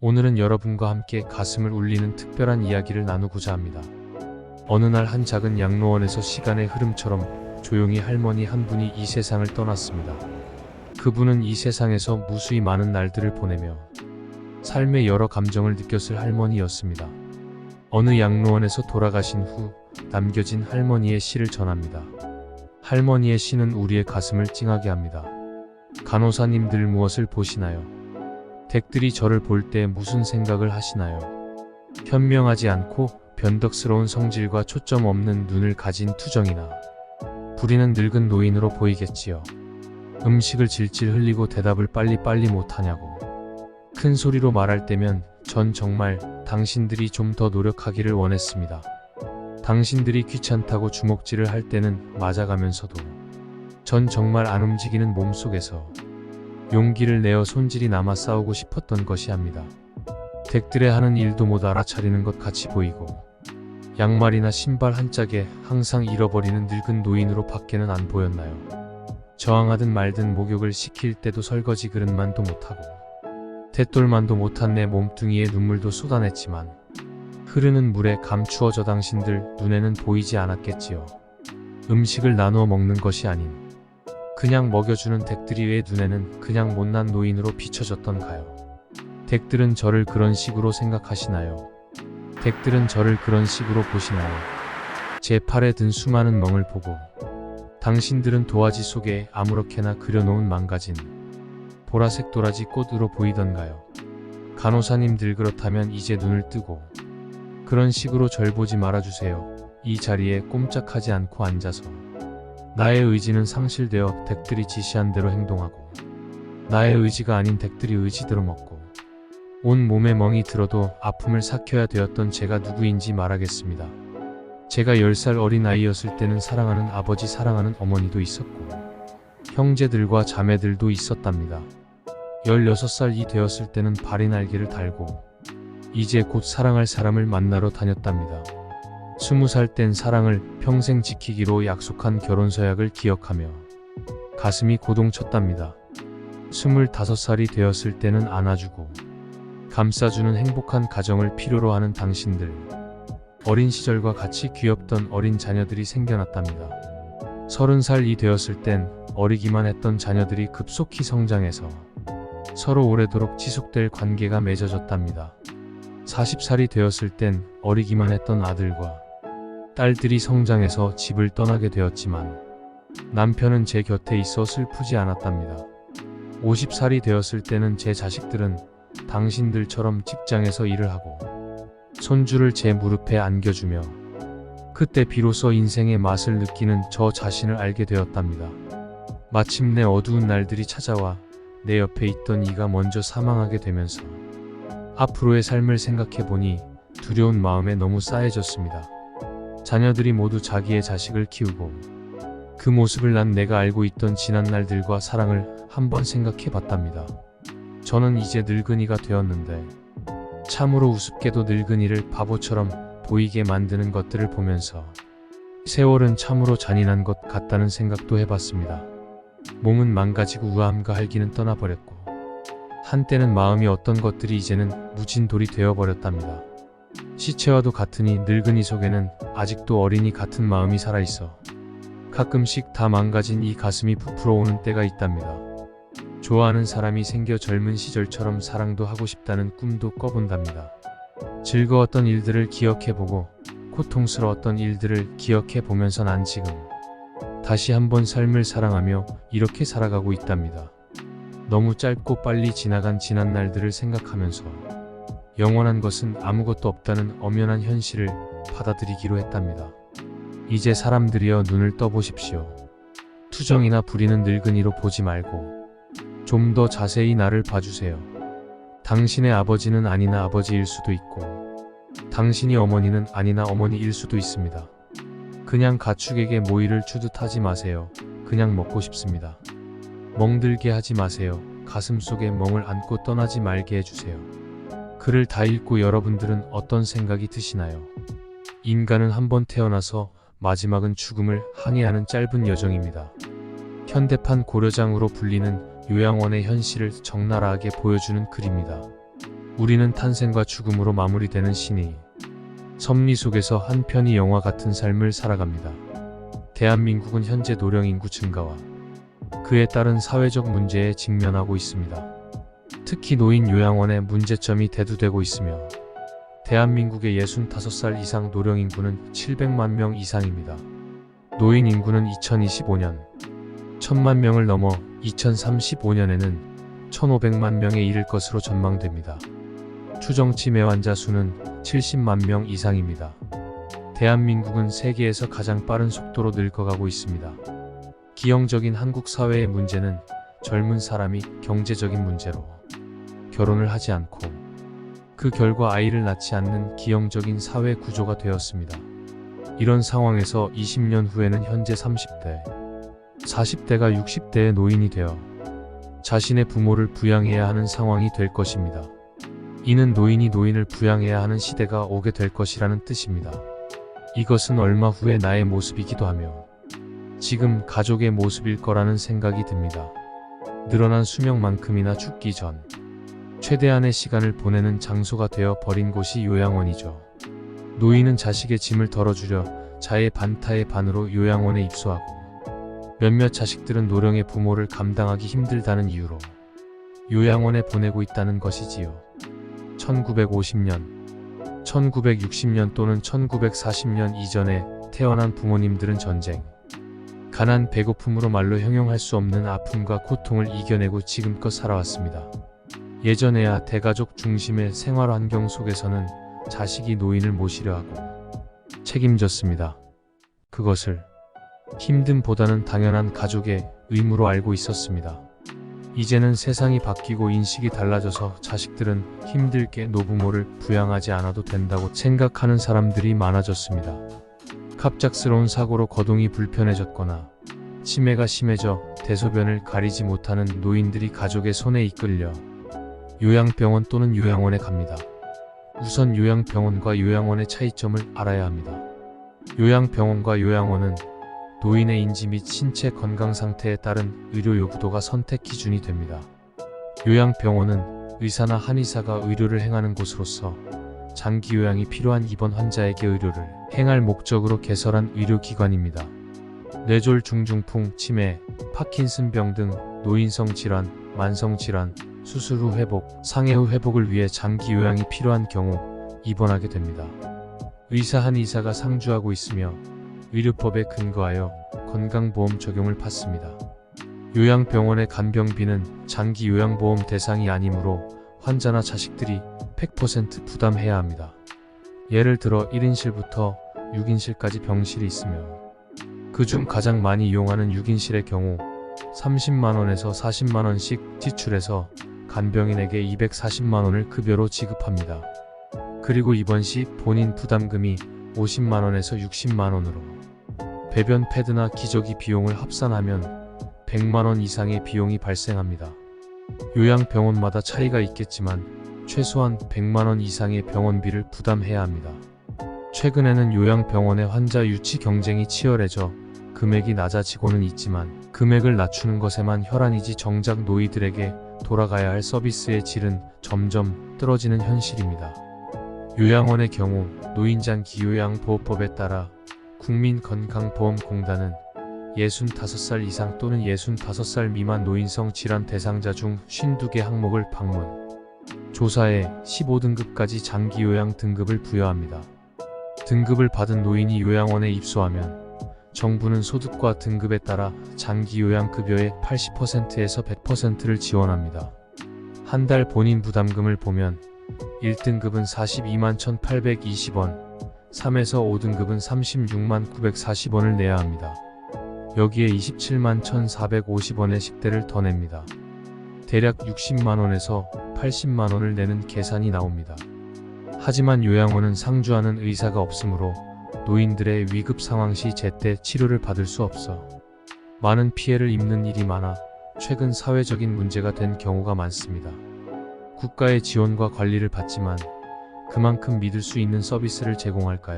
오늘은 여러분과 함께 가슴을 울리는 특별한 이야기를 나누고자 합니다. 어느 날 한 작은 양로원에서 시간의 흐름처럼 조용히 할머니 한 분이 이 세상을 떠났습니다. 그분은 이 세상에서 무수히 많은 날들을 보내며 삶의 여러 감정을 느꼈을 할머니였습니다. 어느 양로원에서 돌아가신 후 남겨진 할머니의 시를 전합니다. 할머니의 시는 우리의 가슴을 찡하게 합니다. 간호사님들 무엇을 보시나요? 댁들이 저를 볼 때 무슨 생각을 하시나요? 현명하지 않고 변덕스러운 성질과 초점 없는 눈을 가진 투정이나 부리는 늙은 노인으로 보이겠지요. 음식을 질질 흘리고 대답을 빨리빨리 못하냐고. 큰 소리로 말할 때면 전 정말 당신들이 좀 더 노력하기를 원했습니다. 당신들이 귀찮다고 주먹질을 할 때는 맞아가면서도 전 정말 안 움직이는 몸속에서 용기를 내어 손질이 남아 싸우고 싶었던 것이 합니다. 댁들의 하는 일도 못 알아차리는 것 같이 보이고 양말이나 신발 한 짝에 항상 잃어버리는 늙은 노인으로 밖에는 안 보였나요? 저항하든 말든 목욕을 시킬 때도 설거지 그릇만도 못하고 대돌만도 못한 내 몸뚱이에 눈물도 쏟아냈지만 흐르는 물에 감추어져 당신들 눈에는 보이지 않았겠지요. 음식을 나누어 먹는 것이 아닌 그냥 먹여주는 댁들이 왜 눈에는 그냥 못난 노인으로 비춰졌던가요? 댁들은 저를 그런 식으로 생각하시나요? 댁들은 저를 그런 식으로 보시나요? 제 팔에 든 수많은 멍을 보고 당신들은 도화지 속에 아무렇게나 그려놓은 망가진 보라색 도라지 꽃으로 보이던가요? 간호사님들 그렇다면 이제 눈을 뜨고 그런 식으로 절 보지 말아주세요. 이 자리에 꼼짝하지 않고 앉아서 나의 의지는 상실되어 댁들이 지시한 대로 행동하고 나의 의지가 아닌 댁들이 의지대로 먹고 온 몸에 멍이 들어도 아픔을 삭혀야 되었던 제가 누구인지 말하겠습니다. 제가 10살 어린 아이였을 때는 사랑하는 아버지, 사랑하는 어머니도 있었고 형제들과 자매들도 있었답니다. 16살이 되었을 때는 발이 날개를 달고 이제 곧 사랑할 사람을 만나러 다녔답니다. 20살 땐 사랑을 평생 지키기로 약속한 결혼서약을 기억하며 가슴이 고동쳤답니다. 25살이 되었을 때는 안아주고 감싸주는 행복한 가정을 필요로 하는 당신들. 어린 시절과 같이 귀엽던 어린 자녀들이 생겨났답니다. 30살이 되었을 땐 어리기만 했던 자녀들이 급속히 성장해서 서로 오래도록 지속될 관계가 맺어졌답니다. 40살이 되었을 땐 어리기만 했던 아들과 딸들이 성장해서 집을 떠나게 되었지만 남편은 제 곁에 있어 슬프지 않았답니다. 50살이 되었을 때는 제 자식들은 당신들처럼 직장에서 일을 하고 손주를 제 무릎에 안겨주며 그때 비로소 인생의 맛을 느끼는 저 자신을 알게 되었답니다. 마침내 어두운 날들이 찾아와 내 옆에 있던 이가 먼저 사망하게 되면서 앞으로의 삶을 생각해보니 두려운 마음에 너무 싸해졌습니다. 자녀들이 모두 자기의 자식을 키우고 그 모습을 난 내가 알고 있던 지난 날들과 사랑을 한번 생각해봤답니다. 저는 이제 늙은이가 되었는데 참으로 우습게도 늙은이를 바보처럼 보이게 만드는 것들을 보면서 세월은 참으로 잔인한 것 같다는 생각도 해봤습니다. 몸은 망가지고 우아함과 활기는 떠나버렸고 한때는 마음이 어떤 것들이 이제는 무진돌이 되어버렸답니다. 시체와도 같으니 늙은이 속에는 아직도 어린이 같은 마음이 살아있어 가끔씩 다 망가진 이 가슴이 부풀어 오는 때가 있답니다. 좋아하는 사람이 생겨 젊은 시절처럼 사랑도 하고 싶다는 꿈도 꿔본답니다. 즐거웠던 일들을 기억해보고 고통스러웠던 일들을 기억해보면서 난 지금 다시 한번 삶을 사랑하며 이렇게 살아가고 있답니다. 너무 짧고 빨리 지나간 지난 날들을 생각하면서 영원한 것은 아무것도 없다는 엄연한 현실을 받아들이기로 했답니다. 이제 사람들이여 눈을 떠보십시오. 투정이나 부리는 늙은이로 보지 말고 좀 더 자세히 나를 봐주세요. 당신의 아버지는 아니나 아버지일 수도 있고 당신이 어머니는 아니나 어머니일 수도 있습니다. 그냥 가축에게 모이를 주듯 하지 마세요. 그냥 먹고 싶습니다. 멍들게 하지 마세요. 가슴속에 멍을 안고 떠나지 말게 해주세요. 글을 다 읽고 여러분들은 어떤 생각이 드시나요? 인간은 한번 태어나서 마지막은 죽음을 항해하는 짧은 여정입니다. 현대판 고려장으로 불리는 요양원의 현실을 적나라하게 보여주는 글입니다. 우리는 탄생과 죽음으로 마무리되는 신의 섭리 속에서 한 편의 영화 같은 삶을 살아갑니다. 대한민국은 현재 노령 인구 증가와 그에 따른 사회적 문제에 직면하고 있습니다. 특히 노인 요양원의 문제점이 대두되고 있으며 대한민국의 65살 이상 노령 인구는 700만 명 이상입니다. 노인 인구는 2025년 1000만 명을 넘어 2035년에는 1500만 명에 이를 것으로 전망됩니다. 추정 치매 환자 수는 70만 명 이상입니다. 대한민국은 세계에서 가장 빠른 속도로 늙어가고 있습니다. 기형적인 한국 사회의 문제는 젊은 사람이 경제적인 문제로 결혼을 하지 않고 그 결과 아이를 낳지 않는 기형적인 사회 구조가 되었습니다. 이런 상황에서 20년 후에는 현재 30대, 40대가 60대의 노인이 되어 자신의 부모를 부양해야 하는 상황이 될 것입니다. 이는 노인이 노인을 부양해야 하는 시대가 오게 될 것이라는 뜻입니다. 이것은 얼마 후의 나의 모습이기도 하며 지금 가족의 모습일 거라는 생각이 듭니다. 늘어난 수명만큼이나 죽기 전 최대한의 시간을 보내는 장소가 되어 버린 곳이 요양원이죠. 노인은 자식의 짐을 덜어주려 자의 반타의 반으로 요양원에 입소하고 몇몇 자식들은 노령의 부모를 감당하기 힘들다는 이유로 요양원에 보내고 있다는 것이지요. 1950년, 1960년 또는 1940년 이전에 태어난 부모님들은 전쟁, 가난, 배고픔으로 말로 형용할 수 없는 아픔과 고통을 이겨내고 지금껏 살아왔습니다. 예전에야 대가족 중심의 생활 환경 속에서는 자식이 노인을 모시려 하고 책임졌습니다. 그것을 힘듦보다는 당연한 가족의 의무로 알고 있었습니다. 이제는 세상이 바뀌고 인식이 달라져서 자식들은 힘들게 노부모를 부양하지 않아도 된다고 생각하는 사람들이 많아졌습니다. 갑작스러운 사고로 거동이 불편해졌거나 치매가 심해져 대소변을 가리지 못하는 노인들이 가족의 손에 이끌려 요양병원 또는 요양원에 갑니다. 우선 요양병원과 요양원의 차이점을 알아야 합니다. 요양병원과 요양원은 노인의 인지 및 신체 건강 상태에 따른 의료 요구도가 선택 기준이 됩니다. 요양병원은 의사나 한의사가 의료를 행하는 곳으로서 장기 요양이 필요한 입원 환자에게 의료를 행할 목적으로 개설한 의료기관입니다. 뇌졸 중중풍, 치매, 파킨슨병 등 노인성 질환, 만성 질환, 수술 후 회복, 상해 후 회복을 위해 장기 요양이 필요한 경우 입원하게 됩니다. 의사 한의사가 상주하고 있으며 의료법에 근거하여 건강보험 적용을 받습니다. 요양병원의 간병비는 장기 요양보험 대상이 아니므로 환자나 자식들이 100% 부담해야 합니다. 예를 들어 1인실부터 6인실까지 병실이 있으며 그중 가장 많이 이용하는 6인실의 경우 30만원에서 40만원씩 지출해서 간병인에게 240만원을 급여로 지급합니다. 그리고 입원 시 본인 부담금이 50만원에서 60만원으로 배변 패드나 기저귀 비용을 합산하면 100만원 이상의 비용이 발생합니다. 요양병원마다 차이가 있겠지만 최소한 100만원 이상의 병원비를 부담해야 합니다. 최근에는 요양병원의 환자 유치 경쟁이 치열해져 금액이 낮아지고는 있지만 금액을 낮추는 것에만 혈안이지 정작 노이들에게 돌아가야 할 서비스의 질은 점점 떨어지는 현실입니다. 요양원의 경우 노인장기요양보호법에 따라 국민건강보험공단은 65살 이상 또는 65살 미만 노인성 질환 대상자 중 52개 항목을 방문, 조사해 15등급까지 장기요양 등급을 부여합니다. 등급을 받은 노인이 요양원에 입소하면 정부는 소득과 등급에 따라 장기요양급여의 80%에서 100%를 지원합니다. 한 달 본인 부담금을 보면 1등급은 42만 1,820원, 3에서 5등급은 36만 940원을 내야 합니다. 여기에 27만 1,450원의 식대를 더 냅니다. 대략 60만원에서 80만원을 내는 계산이 나옵니다. 하지만 요양원은 상주하는 의사가 없으므로 노인들의 위급 상황 시 제때 치료를 받을 수 없어 많은 피해를 입는 일이 많아 최근 사회적인 문제가 된 경우가 많습니다. 국가의 지원과 관리를 받지만 그만큼 믿을 수 있는 서비스를 제공할까요?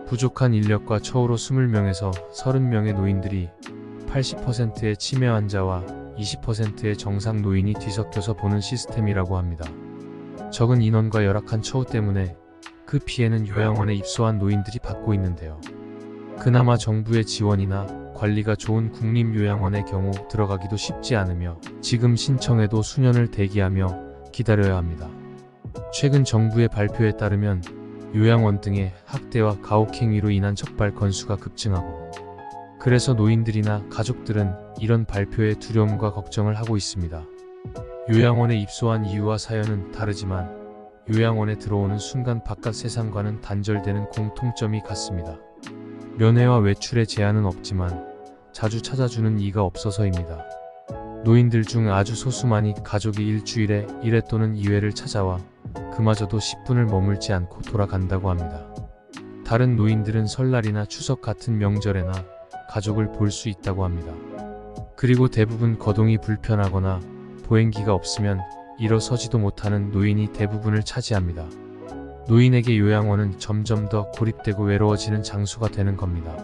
부족한 인력과 처우로 20명에서 30명의 노인들이 80%의 치매 환자와 20%의 정상 노인이 뒤섞여서 보는 시스템이라고 합니다. 적은 인원과 열악한 처우 때문에 그 피해는 요양원에 입소한 노인들이 받고 있는데요. 그나마 정부의 지원이나 관리가 좋은 국립요양원의 경우 들어가기도 쉽지 않으며 지금 신청해도 수년을 대기하며 기다려야 합니다. 최근 정부의 발표에 따르면 요양원 등의 학대와 가혹행위로 인한 적발 건수가 급증하고, 그래서 노인들이나 가족들은 이런 발표에 두려움과 걱정을 하고 있습니다. 요양원에 입소한 이유와 사연은 다르지만 요양원에 들어오는 순간 바깥 세상과는 단절되는 공통점이 같습니다. 면회와 외출에 제한은 없지만 자주 찾아주는 이가 없어서입니다. 노인들 중 아주 소수만이 가족이 일주일에 1회 또는 2회를 찾아와 그마저도 10분을 머물지 않고 돌아간다고 합니다. 다른 노인들은 설날이나 추석 같은 명절에나 가족을 볼 수 있다고 합니다. 그리고 대부분 거동이 불편하거나 보행기가 없으면 일어서지도 못하는 노인이 대부분을 차지합니다. 노인에게 요양원은 점점 더 고립되고 외로워지는 장소가 되는 겁니다.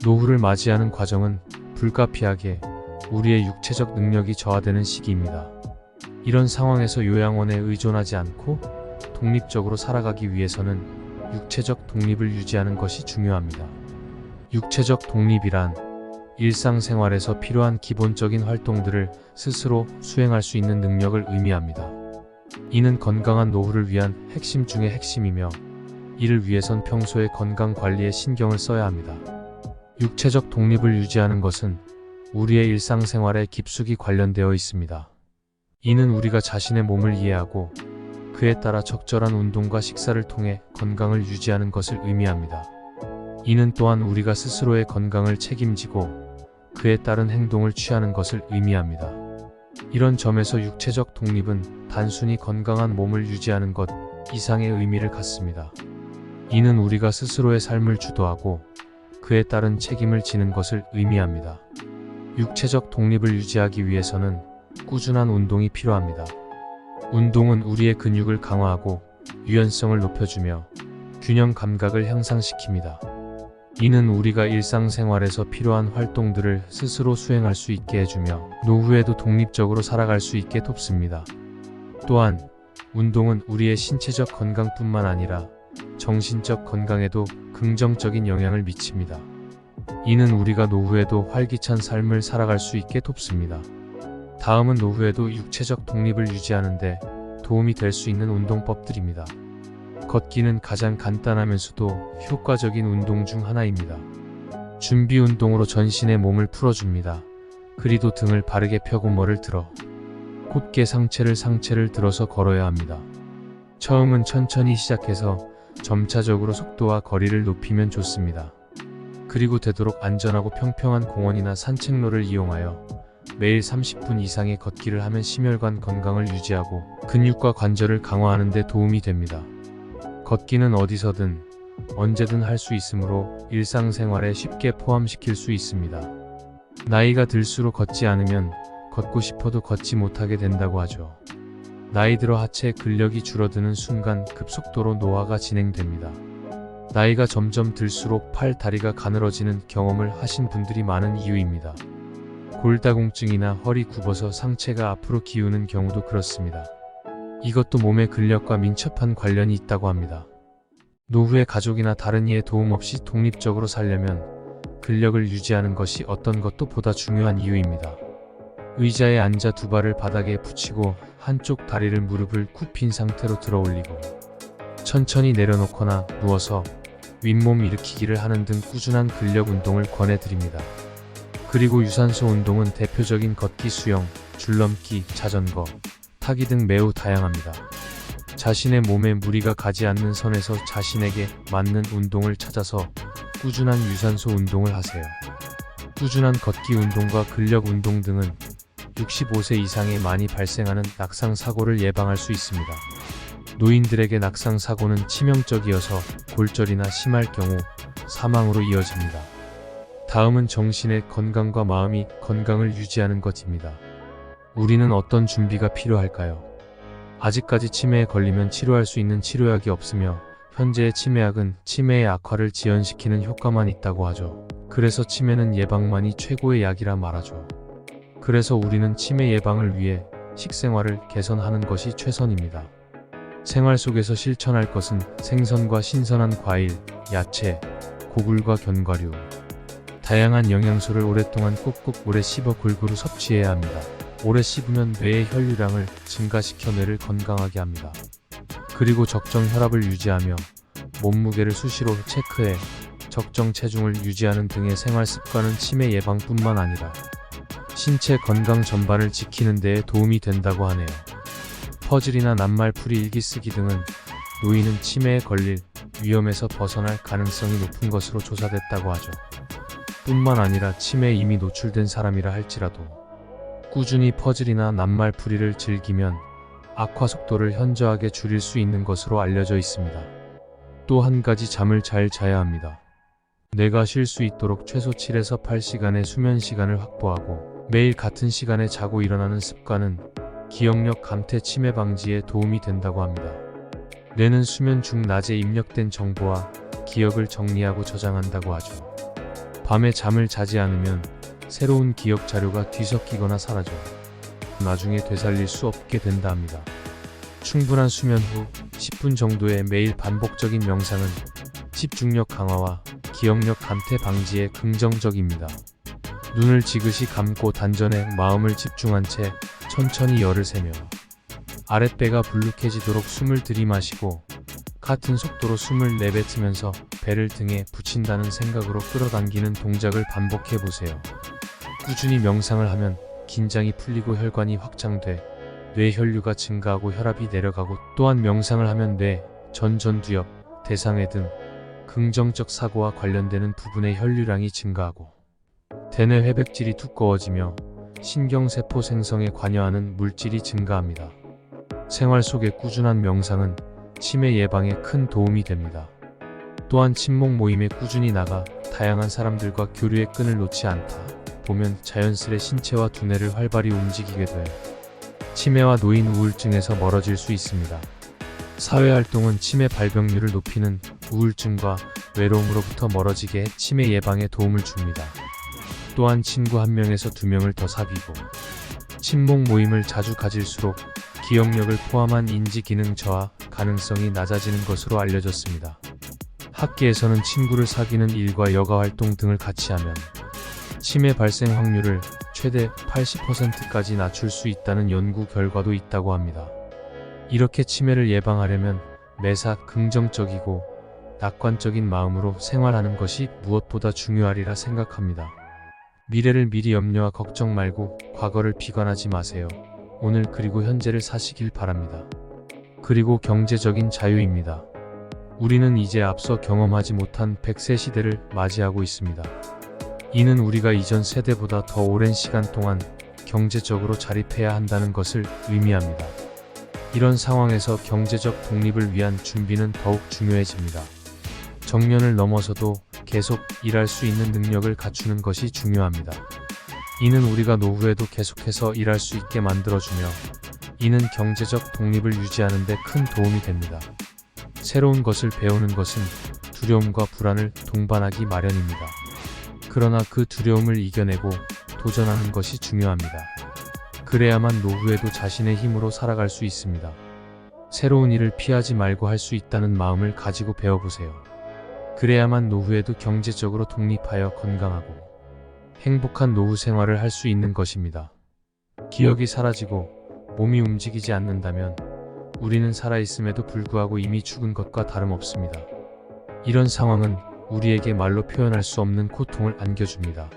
노후를 맞이하는 과정은 불가피하게 우리의 육체적 능력이 저하되는 시기입니다. 이런 상황에서 요양원에 의존하지 않고 독립적으로 살아가기 위해서는 육체적 독립을 유지하는 것이 중요합니다. 육체적 독립이란 일상생활에서 필요한 기본적인 활동들을 스스로 수행할 수 있는 능력을 의미합니다. 이는 건강한 노후를 위한 핵심 중의 핵심이며, 이를 위해선 평소에 건강 관리에 신경을 써야 합니다. 육체적 독립을 유지하는 것은 우리의 일상생활에 깊숙이 관련되어 있습니다. 이는 우리가 자신의 몸을 이해하고 그에 따라 적절한 운동과 식사를 통해 건강을 유지하는 것을 의미합니다. 이는 또한 우리가 스스로의 건강을 책임지고 그에 따른 행동을 취하는 것을 의미합니다. 이런 점에서 육체적 독립은 단순히 건강한 몸을 유지하는 것 이상의 의미를 갖습니다. 이는 우리가 스스로의 삶을 주도하고 그에 따른 책임을 지는 것을 의미합니다. 육체적 독립을 유지하기 위해서는 꾸준한 운동이 필요합니다. 운동은 우리의 근육을 강화하고 유연성을 높여주며 균형 감각을 향상시킵니다. 이는 우리가 일상생활에서 필요한 활동들을 스스로 수행할 수 있게 해주며 노후에도 독립적으로 살아갈 수 있게 돕습니다. 또한 운동은 우리의 신체적 건강뿐만 아니라 정신적 건강에도 긍정적인 영향을 미칩니다. 이는 우리가 노후에도 활기찬 삶을 살아갈 수 있게 돕습니다. 다음은 노후에도 육체적 독립을 유지하는 데 도움이 될 수 있는 운동법들입니다. 걷기는 가장 간단하면서도 효과적인 운동 중 하나입니다. 준비 운동으로 전신의 몸을 풀어줍니다. 그리고 등을 바르게 펴고 머리를 들어 곧게 상체를 들어서 걸어야 합니다. 처음은 천천히 시작해서 점차적으로 속도와 거리를 높이면 좋습니다. 그리고 되도록 안전하고 평평한 공원이나 산책로를 이용하여 매일 30분 이상의 걷기를 하면 심혈관 건강을 유지하고 근육과 관절을 강화하는 데 도움이 됩니다. 걷기는 어디서든 언제든 할 수 있으므로 일상생활에 쉽게 포함시킬 수 있습니다. 나이가 들수록 걷지 않으면 걷고 싶어도 걷지 못하게 된다고 하죠. 나이 들어 하체 근력이 줄어드는 순간 급속도로 노화가 진행됩니다. 나이가 점점 들수록 팔, 다리가 가늘어지는 경험을 하신 분들이 많은 이유입니다. 골다공증이나 허리 굽어서 상체가 앞으로 기우는 경우도 그렇습니다. 이것도 몸의 근력과 민첩한 관련이 있다고 합니다. 노후에 가족이나 다른 이의 도움 없이 독립적으로 살려면 근력을 유지하는 것이 어떤 것도 보다 중요한 이유입니다. 의자에 앉아 두 발을 바닥에 붙이고 한쪽 다리를 무릎을 굽힌 상태로 들어 올리고 천천히 내려놓거나 누워서 윗몸 일으키기를 하는 등 꾸준한 근력 운동을 권해드립니다. 그리고 유산소 운동은 대표적인 걷기, 수영, 줄넘기, 자전거, 타기 등 매우 다양합니다. 자신의 몸에 무리가 가지 않는 선에서 자신에게 맞는 운동을 찾아서 꾸준한 유산소 운동을 하세요. 꾸준한 걷기 운동과 근력 운동 등은 65세 이상에 많이 발생하는 낙상 사고를 예방할 수 있습니다. 노인들에게 낙상 사고는 치명적이어서 골절이나 심할 경우 사망으로 이어집니다. 다음은 정신의 건강과 마음이 건강을 유지하는 것입니다. 우리는 어떤 준비가 필요할까요? 아직까지 치매에 걸리면 치료할 수 있는 치료약이 없으며 현재의 치매약은 치매의 악화를 지연시키는 효과만 있다고 하죠. 그래서 치매는 예방만이 최고의 약이라 말하죠. 그래서 우리는 치매 예방을 위해 식생활을 개선하는 것이 최선입니다. 생활 속에서 실천할 것은 생선과 신선한 과일, 야채, 고굴과 견과류, 다양한 영양소를 오랫동안 꾹꾹 오래 씹어 골고루 섭취해야 합니다. 오래 씹으면 뇌의 혈류량을 증가시켜 뇌를 건강하게 합니다. 그리고 적정 혈압을 유지하며 몸무게를 수시로 체크해 적정 체중을 유지하는 등의 생활 습관은 치매 예방뿐만 아니라 신체 건강 전반을 지키는 데에 도움이 된다고 하네요. 퍼즐이나 낱말풀이 일기 쓰기 등은 노인은 치매에 걸릴 위험에서 벗어날 가능성이 높은 것으로 조사됐다고 하죠. 뿐만 아니라 치매에 이미 노출된 사람이라 할지라도 꾸준히 퍼즐이나 낱말풀이를 즐기면 악화 속도를 현저하게 줄일 수 있는 것으로 알려져 있습니다. 또 한 가지, 잠을 잘 자야 합니다. 뇌가 쉴 수 있도록 최소 7에서 8시간의 수면 시간을 확보하고 매일 같은 시간에 자고 일어나는 습관은 기억력 감퇴 치매 방지에 도움이 된다고 합니다. 뇌는 수면 중 낮에 입력된 정보와 기억을 정리하고 저장한다고 하죠. 밤에 잠을 자지 않으면 새로운 기억 자료가 뒤섞이거나 사라져 나중에 되살릴 수 없게 된다 합니다. 충분한 수면 후 10분 정도의 매일 반복적인 명상은 집중력 강화와 기억력 감퇴 방지에 긍정적입니다. 눈을 지그시 감고 단전에 마음을 집중한 채 천천히 열을 세며 아랫배가 불룩해지도록 숨을 들이마시고 같은 속도로 숨을 내뱉으면서 배를 등에 붙인다는 생각으로 끌어당기는 동작을 반복해보세요. 꾸준히 명상을 하면 긴장이 풀리고 혈관이 확장돼 뇌 혈류가 증가하고 혈압이 내려가고, 또한 명상을 하면 뇌, 전두엽, 대상회 등 긍정적 사고와 관련되는 부분의 혈류량이 증가하고 대뇌 회백질이 두꺼워지며 신경세포 생성에 관여하는 물질이 증가합니다. 생활 속의 꾸준한 명상은 치매 예방에 큰 도움이 됩니다. 또한 친목 모임에 꾸준히 나가 다양한 사람들과 교류의 끈을 놓지 않다 보면 자연스레 신체와 두뇌를 활발히 움직이게 돼 치매와 노인 우울증에서 멀어질 수 있습니다. 사회활동은 치매 발병률을 높이는 우울증과 외로움으로부터 멀어지게 해 치매 예방에 도움을 줍니다. 또한 친구 1명에서 2명을 더 사귀고 친목 모임을 자주 가질수록 기억력을 포함한 인지 기능 저하 가능성이 낮아지는 것으로 알려졌습니다. 학계에서는 친구를 사귀는 일과 여가 활동 등을 같이 하면 치매 발생 확률을 최대 80%까지 낮출 수 있다는 연구 결과도 있다고 합니다. 이렇게 치매를 예방하려면 매사 긍정적이고 낙관적인 마음으로 생활하는 것이 무엇보다 중요하리라 생각합니다. 미래를 미리 염려와 걱정 말고 과거를 비관하지 마세요. 오늘 그리고 현재를 사시길 바랍니다. 그리고 경제적인 자유입니다. 우리는 이제 앞서 경험하지 못한 100세 시대를 맞이하고 있습니다. 이는 우리가 이전 세대보다 더 오랜 시간 동안 경제적으로 자립해야 한다는 것을 의미합니다. 이런 상황에서 경제적 독립을 위한 준비는 더욱 중요해집니다. 정년을 넘어서도 계속 일할 수 있는 능력을 갖추는 것이 중요합니다. 이는 우리가 노후에도 계속해서 일할 수 있게 만들어주며 이는 경제적 독립을 유지하는 데 큰 도움이 됩니다. 새로운 것을 배우는 것은 두려움과 불안을 동반하기 마련입니다. 그러나 그 두려움을 이겨내고 도전하는 것이 중요합니다. 그래야만 노후에도 자신의 힘으로 살아갈 수 있습니다. 새로운 일을 피하지 말고 할 수 있다는 마음을 가지고 배워보세요. 그래야만 노후에도 경제적으로 독립하여 건강하고 행복한 노후 생활을 할 수 있는 것입니다. 기억이 사라지고 몸이 움직이지 않는다면 우리는 살아있음에도 불구하고 이미 죽은 것과 다름없습니다. 이런 상황은 우리에게 말로 표현할 수 없는 고통을 안겨줍니다.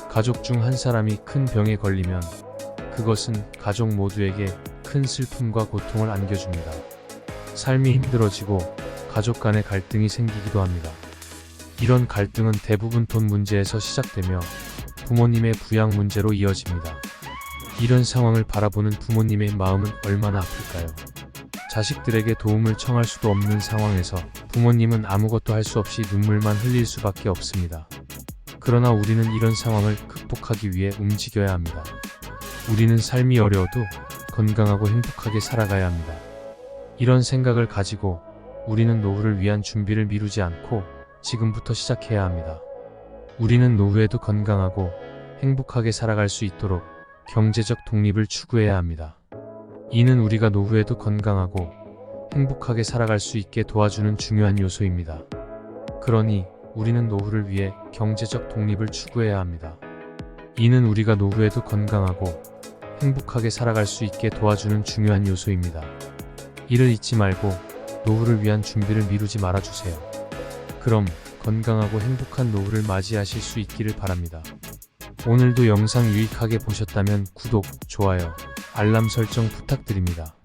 가족 중 한 사람이 큰 병에 걸리면 그것은 가족 모두에게 큰 슬픔과 고통을 안겨줍니다. 삶이 힘들어지고 가족 간의 갈등이 생기기도 합니다. 이런 갈등은 대부분 돈 문제에서 시작되며 부모님의 부양 문제로 이어집니다. 이런 상황을 바라보는 부모님의 마음은 얼마나 아플까요? 자식들에게 도움을 청할 수도 없는 상황에서 부모님은 아무것도 할 수 없이 눈물만 흘릴 수밖에 없습니다. 그러나 우리는 이런 상황을 극복하기 위해 움직여야 합니다. 우리는 삶이 어려워도 건강하고 행복하게 살아가야 합니다. 이런 생각을 가지고 우리는 노후를 위한 준비를 미루지 않고 지금부터 시작해야 합니다. 우리는 노후에도 건강하고 행복하게 살아갈 수 있도록 경제적 독립을 추구해야 합니다. 이는 우리가 노후에도 건강하고 행복하게 살아갈 수 있게 도와주는 중요한 요소입니다. 그러니 우리는 노후를 위해 경제적 독립을 추구해야 합니다. 이는 우리가 노후에도 건강하고 행복하게 살아갈 수 있게 도와주는 중요한 요소입니다. 이를 잊지 말고 노후를 위한 준비를 미루지 말아주세요. 그럼 건강하고 행복한 노후를 맞이하실 수 있기를 바랍니다. 오늘도 영상 유익하게 보셨다면 구독, 좋아요, 알람 설정 부탁드립니다.